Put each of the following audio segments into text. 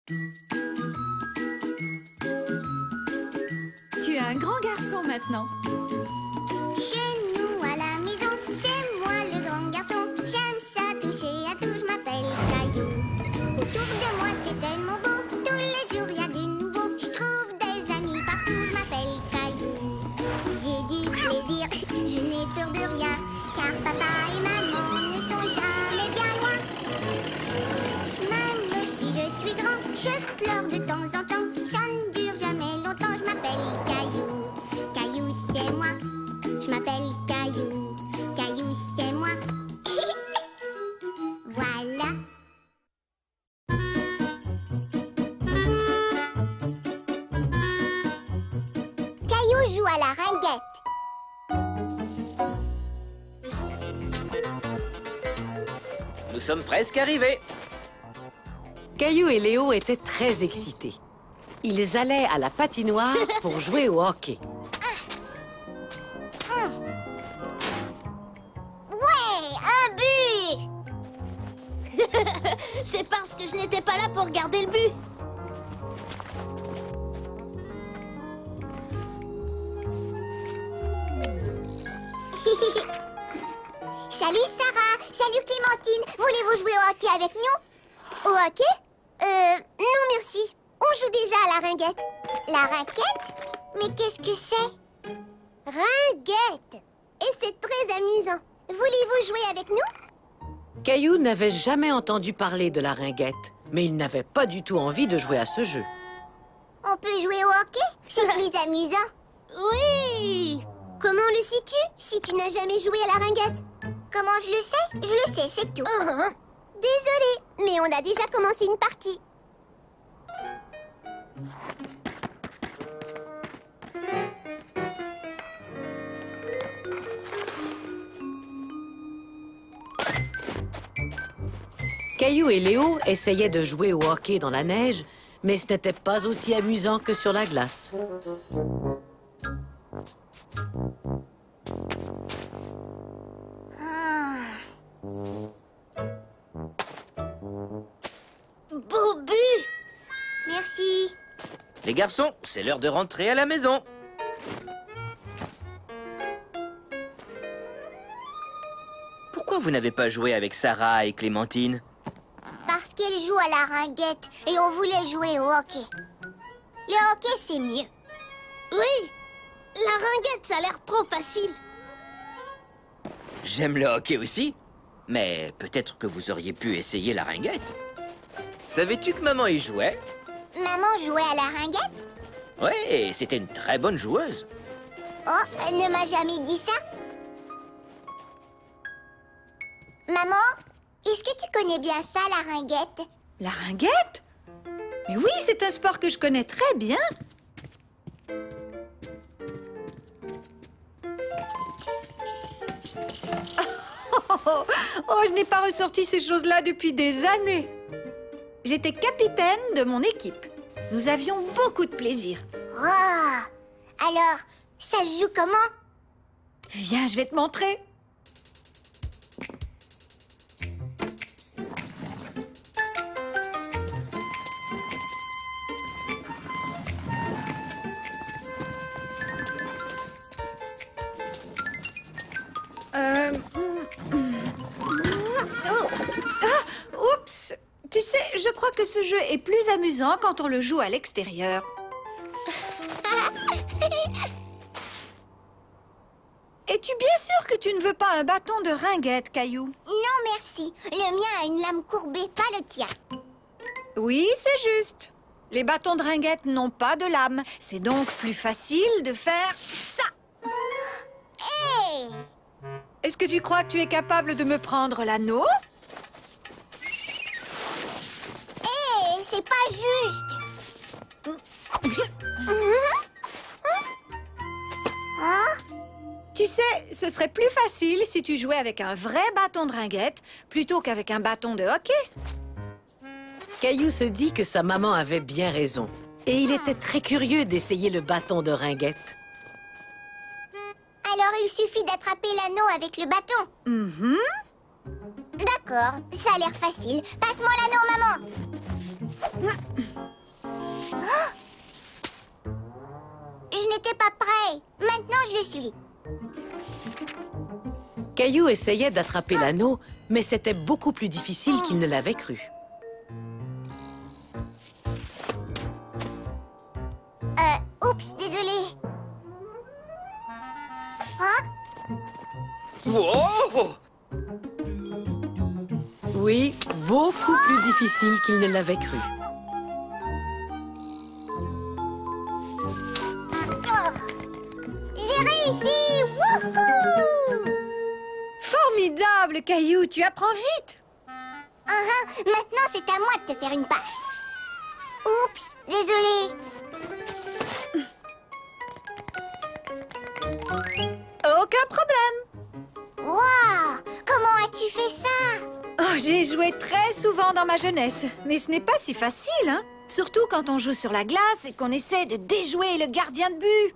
Tu es un grand garçon maintenant. Chez nous à la maison, c'est moi le grand garçon. J'aime ça toucher à tout, je m'appelle Caillou. Autour de moi c'est tellement beau, tous les jours y a du nouveau. Je trouve des amis partout, je m'appelle Caillou. J'ai du plaisir, je n'ai peur de rien, car papa et maman ne sont jamais bien loin. Même si je suis grand, je pleure de temps en temps. Ça ne dure jamais longtemps, je m'appelle Caillou. Caillou c'est moi, je m'appelle Caillou. Caillou c'est moi. Voilà. Caillou joue à la ringuette. Nous sommes presque arrivés. Caillou et Léo étaient très excités. Ils allaient à la patinoire pour jouer au hockey. Ouais, un but. C'est parce que je n'étais pas là pour garder le but. Salut Sarah, salut Clémentine. Voulez-vous jouer au hockey avec nous? Au hockey? Non merci. On joue déjà à la ringuette. La raquette? Mais qu'est-ce que c'est? Ringuette. Et c'est très amusant. Voulez-vous jouer avec nous? Caillou n'avait jamais entendu parler de la ringuette, mais il n'avait pas du tout envie de jouer à ce jeu. On peut jouer au hockey? C'est plus amusant. Oui! Comment le sais-tu si tu n'as jamais joué à la ringuette? Comment je le sais? Je le sais, c'est tout. Désolée, mais on a déjà commencé une partie. Caillou et Léo essayaient de jouer au hockey dans la neige, mais ce n'était pas aussi amusant que sur la glace. Beau but! Merci. Les garçons, c'est l'heure de rentrer à la maison. Pourquoi vous n'avez pas joué avec Sarah et Clémentine? Parce qu'elle joue à la ringuette et on voulait jouer au hockey. Le hockey, c'est mieux. Oui, la ringuette, ça a l'air trop facile. J'aime le hockey aussi, mais peut-être que vous auriez pu essayer la ringuette. Savais-tu que maman y jouait? Maman jouait à la ringuette? Ouais, c'était une très bonne joueuse. Oh, elle ne m'a jamais dit ça. Maman, est-ce que tu connais bien ça, la ringuette? La ringuette? Mais oui, c'est un sport que je connais très bien. Oh, je n'ai pas ressorti ces choses-là depuis des années. J'étais capitaine de mon équipe. Nous avions beaucoup de plaisir. Oh, alors, ça se joue comment? Viens, je vais te montrer. Oups! Tu sais, je crois que ce jeu est plus amusant quand on le joue à l'extérieur. Es-tu bien sûr que tu ne veux pas un bâton de ringuette, Caillou? Non, merci. Le mien a une lame courbée, pas le tien. Oui, c'est juste. Les bâtons de ringuette n'ont pas de lame. C'est donc plus facile de faire ça. Hé! Est-ce que tu crois que tu es capable de me prendre l'anneau? Hé, c'est pas juste. Hein? Tu sais, ce serait plus facile si tu jouais avec un vrai bâton de ringuette plutôt qu'avec un bâton de hockey. Caillou se dit que sa maman avait bien raison. Et il était très curieux d'essayer le bâton de ringuette. Alors il suffit d'attraper l'anneau avec le bâton. D'accord, ça a l'air facile. Passe-moi l'anneau, maman. suis. Caillou essayait d'attraper l'anneau, mais c'était beaucoup plus difficile qu'il ne l'avait cru. Oups, désolé. Hein? Wow! Oui, beaucoup plus difficile qu'il ne l'avait cru. Oh, j'ai réussi! Wouhou! Formidable, Caillou, tu apprends vite. Maintenant, c'est à moi de te faire une passe. Oups, désolé. Aucun problème. Waouh! Comment as-tu fait ça? Oh, j'ai joué très souvent dans ma jeunesse, mais ce n'est pas si facile, hein? Surtout quand on joue sur la glace et qu'on essaie de déjouer le gardien de but.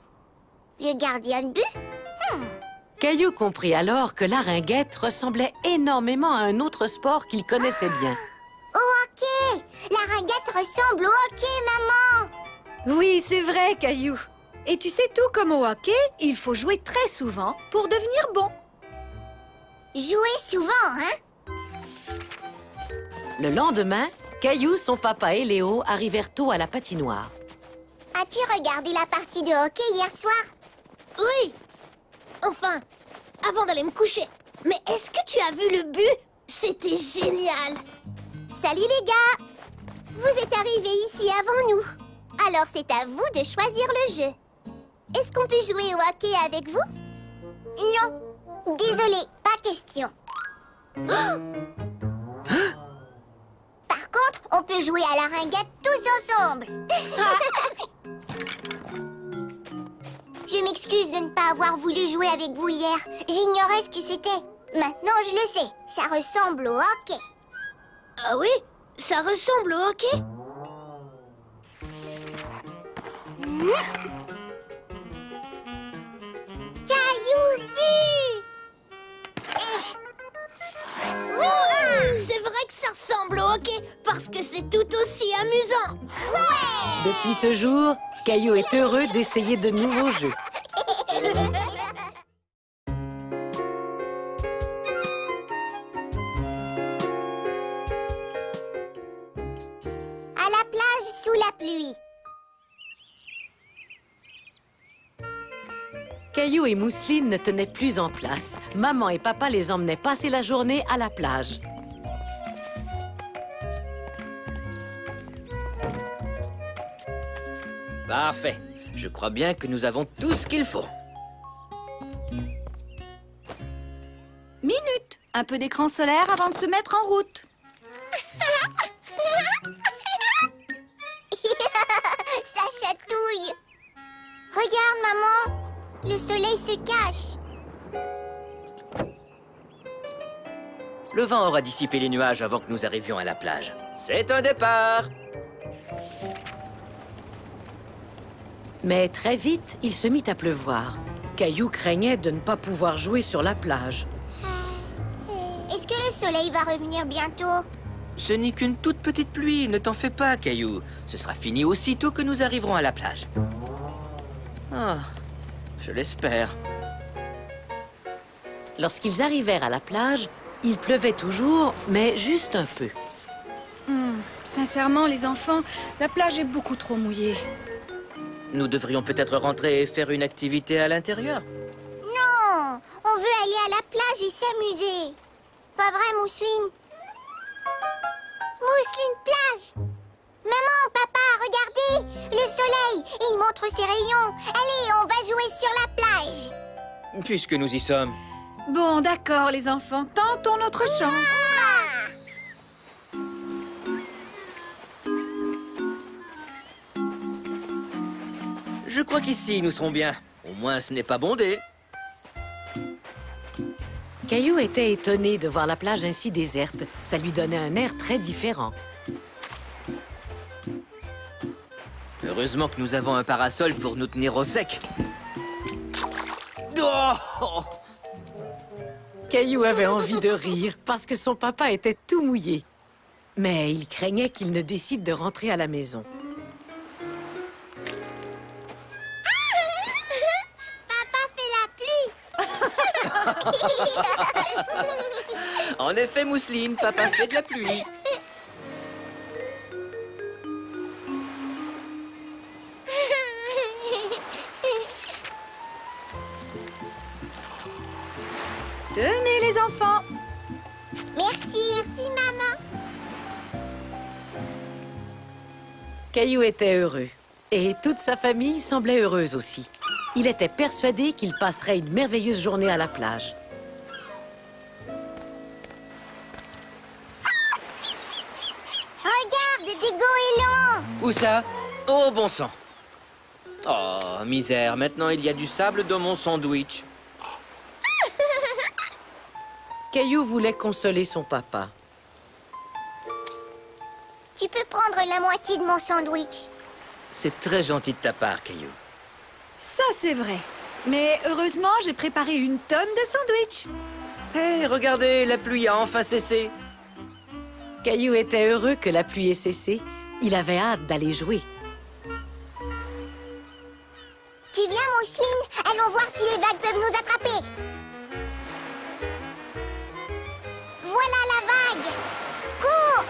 Le gardien de but? Caillou comprit alors que la ringuette ressemblait énormément à un autre sport qu'il connaissait bien. Au hockey! La ringuette ressemble au hockey, maman! Oui, c'est vrai, Caillou. Et tu sais, tout comme au hockey, il faut jouer très souvent pour devenir bon. Jouer souvent, hein? Le lendemain, Caillou, son papa et Léo arrivèrent tôt à la patinoire. As-tu regardé la partie de hockey hier soir? Oui. Enfin, avant d'aller me coucher. Mais est-ce que tu as vu le but? C'était génial. Salut les gars! Vous êtes arrivés ici avant nous. Alors c'est à vous de choisir le jeu. Est-ce qu'on peut jouer au hockey avec vous? Non. Désolé, pas question. Par contre, on peut jouer à la ringuette tous ensemble. Je m'excuse de ne pas avoir voulu jouer avec vous hier. J'ignorais ce que c'était. Maintenant, je le sais. Ça ressemble au hockey. Ah oui? Ça ressemble au hockey? Caillou but! C'est vrai que ça ressemble au hockey parce que c'est tout aussi amusant. Depuis ce jour, Caillou est heureux d'essayer de nouveaux jeux. À la plage sous la pluie. Caillou et Mousseline ne tenaient plus en place. Maman et papa les emmenaient passer la journée à la plage. Parfait. Je crois bien que nous avons tout ce qu'il faut. Minute. Un peu d'écran solaire avant de se mettre en route. Ça chatouille. Regarde, maman. Le soleil se cache. Le vent aura dissipé les nuages avant que nous arrivions à la plage. C'est un départ! Mais très vite, il se mit à pleuvoir. Caillou craignait de ne pas pouvoir jouer sur la plage. Est-ce que le soleil va revenir bientôt? Ce n'est qu'une toute petite pluie, ne t'en fais pas, Caillou. Ce sera fini aussitôt que nous arriverons à la plage. Ah, je l'espère. Lorsqu'ils arrivèrent à la plage, il pleuvait toujours, mais juste un peu. Sincèrement, les enfants, la plage est beaucoup trop mouillée. Nous devrions peut-être rentrer et faire une activité à l'intérieur. Non, on veut aller à la plage et s'amuser. Pas vrai, Mousseline? Mousseline plage! Maman, papa, regardez! Le soleil, il montre ses rayons. Allez, on va jouer sur la plage. Puisque nous y sommes. Bon, d'accord, les enfants, tentons notre chance. Je crois qu'ici, nous serons bien. Au moins, ce n'est pas bondé. Caillou était étonné de voir la plage ainsi déserte. Ça lui donnait un air très différent. Heureusement que nous avons un parasol pour nous tenir au sec. Oh! Caillou avait envie de rire parce que son papa était tout mouillé. Mais il craignait qu'il ne décide de rentrer à la maison. Papa fait la En effet, Mousseline, papa fait de la pluie. Tenez les enfants. Merci, merci, maman. Caillou était heureux. Et toute sa famille semblait heureuse aussi. Il était persuadé qu'il passerait une merveilleuse journée à la plage. Regarde, des goélands. Où ça? Oh, bon sang. Oh, misère, maintenant il y a du sable dans mon sandwich. Caillou voulait consoler son papa. Tu peux prendre la moitié de mon sandwich. C'est très gentil de ta part, Caillou. Ça, c'est vrai. Mais heureusement, j'ai préparé une tonne de sandwichs. Hé, regardez, la pluie a enfin cessé. Caillou était heureux que la pluie ait cessé. Il avait hâte d'aller jouer. Tu viens, Mousseline? Allons voir si les vagues peuvent nous attraper. Voilà la vague. Cours.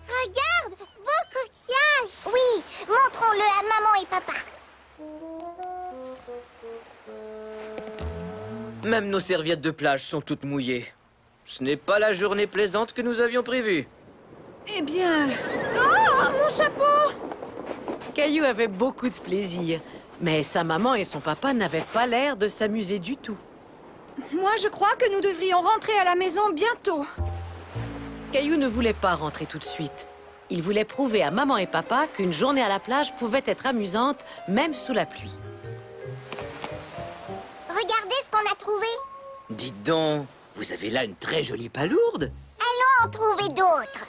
Regarde, beau coquillage. Oui, montrons-le à maman et papa. Même nos serviettes de plage sont toutes mouillées. Ce n'est pas la journée plaisante que nous avions prévue. Eh bien... Oh, mon chapeau! Caillou avait beaucoup de plaisir. Mais sa maman et son papa n'avaient pas l'air de s'amuser du tout. Moi, je crois que nous devrions rentrer à la maison bientôt. Caillou ne voulait pas rentrer tout de suite. Il voulait prouver à maman et papa qu'une journée à la plage pouvait être amusante, même sous la pluie. Regardez ce qu'on a trouvé. Dites donc, vous avez là une très jolie palourde. Allons en trouver d'autres.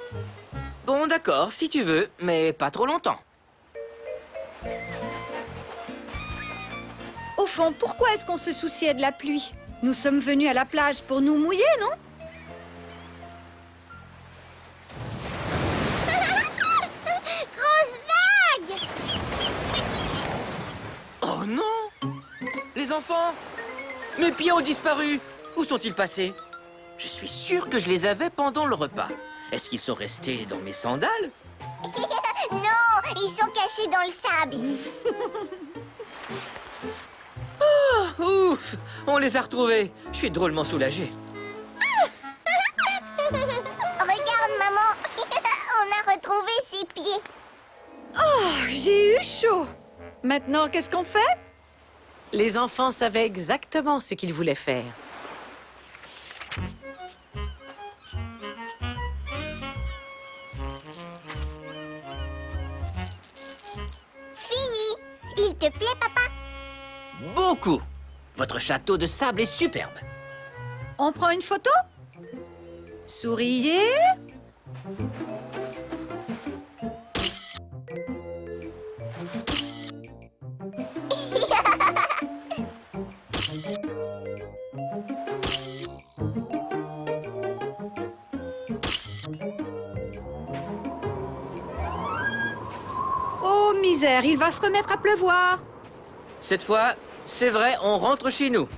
Bon, d'accord, si tu veux, mais pas trop longtemps. Au fond, pourquoi est-ce qu'on se souciait de la pluie? Nous sommes venus à la plage pour nous mouiller, non? Grosse vague. Oh non! Les enfants! Mes pieds ont disparu! Où sont-ils passés? Je suis sûr que je les avais pendant le repas. Est-ce qu'ils sont restés dans mes sandales? Non, ils sont cachés dans le sable. Oh, ouf! On les a retrouvés. Je suis drôlement soulagé. Regarde, maman. On a retrouvé ses pieds. Oh, j'ai eu chaud. Maintenant, qu'est-ce qu'on fait? Les enfants savaient exactement ce qu'ils voulaient faire. Fini. Il te plaît, papa? Beaucoup! Votre château de sable est superbe. On prend une photo? Souriez. Oh, misère, il va se remettre à pleuvoir. Cette fois, c'est vrai, on rentre chez nous.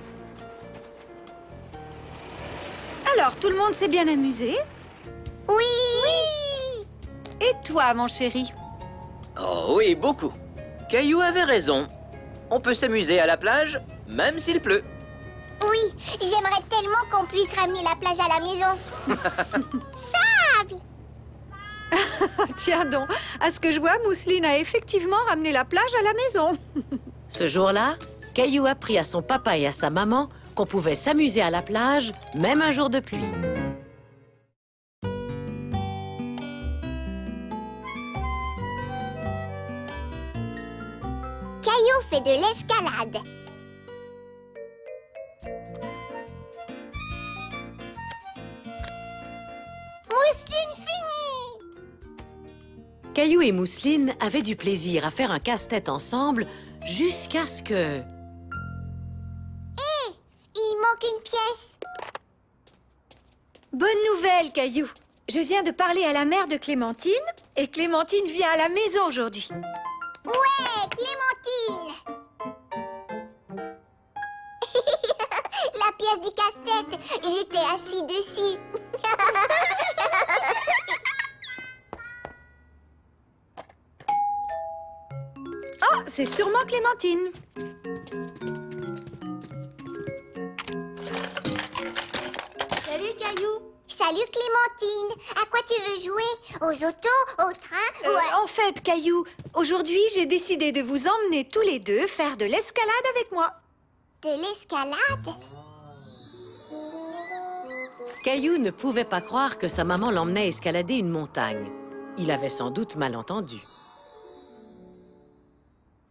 Alors, tout le monde s'est bien amusé? Oui. Et toi, mon chéri? Oh oui, beaucoup. Caillou avait raison. On peut s'amuser à la plage, même s'il pleut. Oui, j'aimerais tellement qu'on puisse ramener la plage à la maison. Sable. Tiens donc, à ce que je vois, Mousseline a effectivement ramené la plage à la maison. Ce jour-là, Caillou apprit à son papa et à sa maman qu'on pouvait s'amuser à la plage, même un jour de pluie. Caillou fait de l'escalade. Mousseline finie. Caillou et Mousseline avaient du plaisir à faire un casse-tête ensemble jusqu'à ce que... Il manque une pièce. Bonne nouvelle, Caillou. Je viens de parler à la mère de Clémentine et Clémentine vient à la maison aujourd'hui. Ouais, Clémentine. pièce du casse-tête. J'étais assis dessus. Ah, c'est sûrement Clémentine. Salut, Caillou. Salut, Clémentine. À quoi tu veux jouer? Aux autos, au train ou à... En fait, Caillou, aujourd'hui, j'ai décidé de vous emmener tous les deux faire de l'escalade avec moi. De l'escalade? Caillou ne pouvait pas croire que sa maman l'emmenait escalader une montagne. Il avait sans doute mal entendu.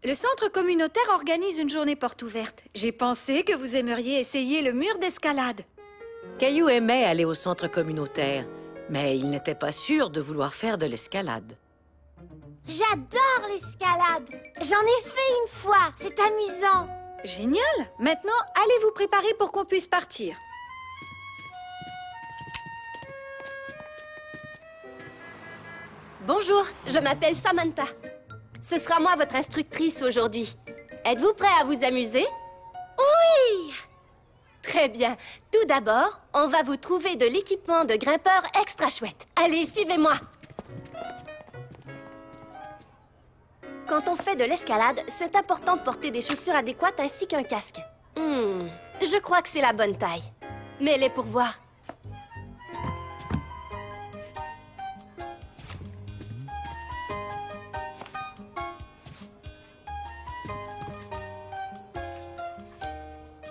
Le centre communautaire organise une journée porte ouverte. J'ai pensé que vous aimeriez essayer le mur d'escalade. Caillou aimait aller au centre communautaire, mais il n'était pas sûr de vouloir faire de l'escalade. J'adore l'escalade. J'en ai fait une fois. C'est amusant. Génial! Maintenant, allez vous préparer pour qu'on puisse partir. Bonjour, je m'appelle Samantha. Ce sera moi votre instructrice aujourd'hui. Êtes-vous prêt à vous amuser? Oui! Très bien. Tout d'abord, on va vous trouver de l'équipement de grimpeur extra chouette. Allez, suivez-moi. Quand on fait de l'escalade, c'est important de porter des chaussures adéquates ainsi qu'un casque. Je crois que c'est la bonne taille. Mets-les pour voir.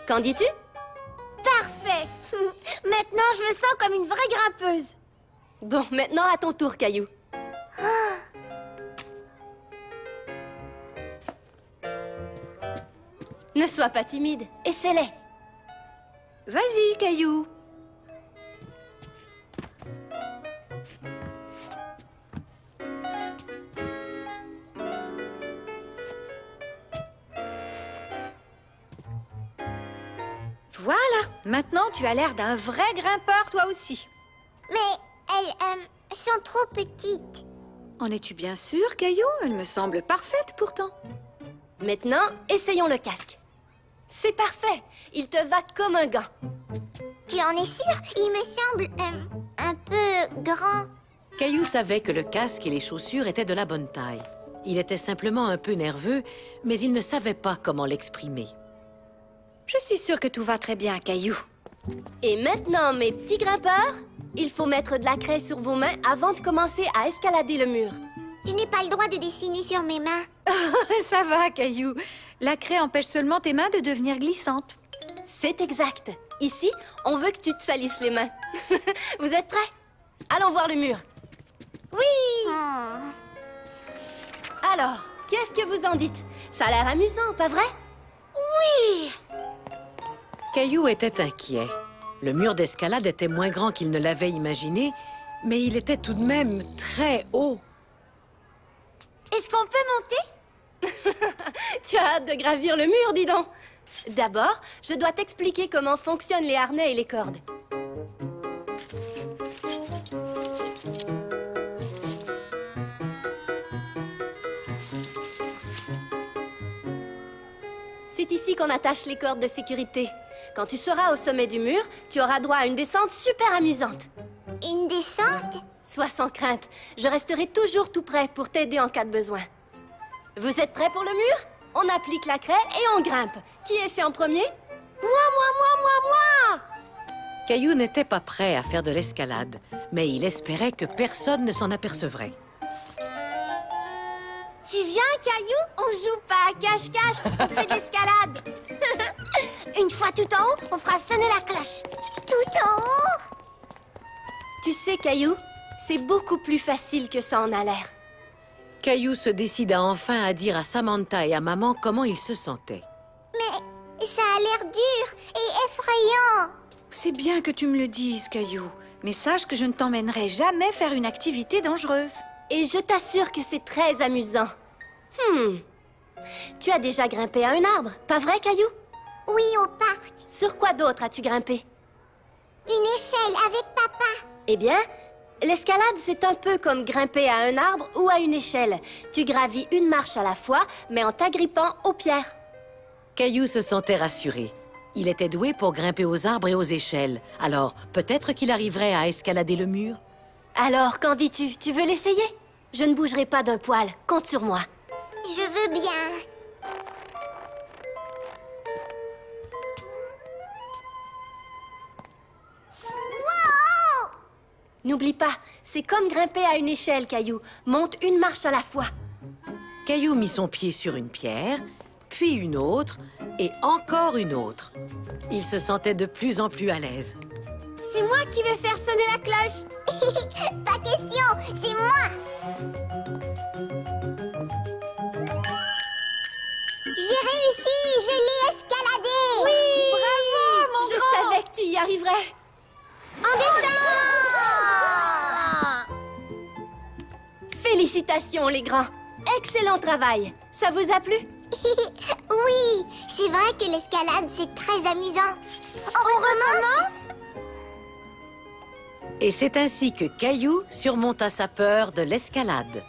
Qu'en dis-tu? Parfait. Maintenant, je me sens comme une vraie grimpeuse. Bon, maintenant à ton tour, Caillou. Ne sois pas timide, essaie-les. Vas-y, Caillou. Voilà, maintenant tu as l'air d'un vrai grimpeur toi aussi. Mais elles sont trop petites. En es-tu bien sûr, Caillou? Elle me semble parfaite pourtant. Maintenant, essayons le casque. C'est parfait, il te va comme un gant. Tu en es sûr? Il me semble un peu grand. Caillou savait que le casque et les chaussures étaient de la bonne taille. Il était simplement un peu nerveux, mais il ne savait pas comment l'exprimer. Je suis sûre que tout va très bien, Caillou. Et maintenant, mes petits grimpeurs, il faut mettre de la craie sur vos mains avant de commencer à escalader le mur. Je n'ai pas le droit de dessiner sur mes mains. Ça va, Caillou. La craie empêche seulement tes mains de devenir glissantes. C'est exact. Ici, on veut que tu te salisses les mains. Vous êtes prêts? Allons voir le mur. Oui! Alors, qu'est-ce que vous en dites? Ça a l'air amusant, pas vrai? Oui! Caillou était inquiet. Le mur d'escalade était moins grand qu'il ne l'avait imaginé, mais il était tout de même très haut. Est-ce qu'on peut monter? Tu as hâte de gravir le mur, dis donc. D'abord, je dois t'expliquer comment fonctionnent les harnais et les cordes. C'est ici qu'on attache les cordes de sécurité. Quand tu seras au sommet du mur, tu auras droit à une descente super amusante. Une descente? Sois sans crainte, je resterai toujours tout prêt pour t'aider en cas de besoin. Vous êtes prêts pour le mur? On applique la craie et on grimpe. Qui essaie en premier? Moi! Caillou n'était pas prêt à faire de l'escalade, mais il espérait que personne ne s'en apercevrait. Tu viens, Caillou? On joue pas à cache-cache, on fait de l'escalade. Une fois tout en haut, on fera sonner la cloche. Tout en haut? Tu sais, Caillou, c'est beaucoup plus facile que ça en a l'air. Caillou se décida enfin à dire à Samantha et à maman comment il se sentait. Mais ça a l'air dur et effrayant. C'est bien que tu me le dises, Caillou. Mais sache que je ne t'emmènerai jamais faire une activité dangereuse. Et je t'assure que c'est très amusant. Tu as déjà grimpé à un arbre, pas vrai, Caillou? Oui, au parc. Sur quoi d'autre as-tu grimpé? Une échelle avec papa. Eh bien, l'escalade, c'est un peu comme grimper à un arbre ou à une échelle. Tu gravis une marche à la fois, mais en t'agrippant aux pierres. Caillou se sentait rassuré. Il était doué pour grimper aux arbres et aux échelles. Alors, peut-être qu'il arriverait à escalader le mur. Alors, qu'en dis-tu? Tu veux l'essayer? Je ne bougerai pas d'un poil. Compte sur moi. Je veux bien. Wow! N'oublie pas, c'est comme grimper à une échelle, Caillou. Monte une marche à la fois. Caillou mit son pied sur une pierre, puis une autre, et encore une autre. Il se sentait de plus en plus à l'aise. C'est moi qui vais faire sonner la cloche. Pas question, c'est moi. J'ai réussi, je l'ai escaladé. Oui! Bravo, mon grand! Je savais que tu y arriverais. En descend. Félicitations, les grands. Excellent travail. Ça vous a plu? Oui, c'est vrai que l'escalade, c'est très amusant. On recommence? Et c'est ainsi que Caillou surmonta sa peur de l'escalade.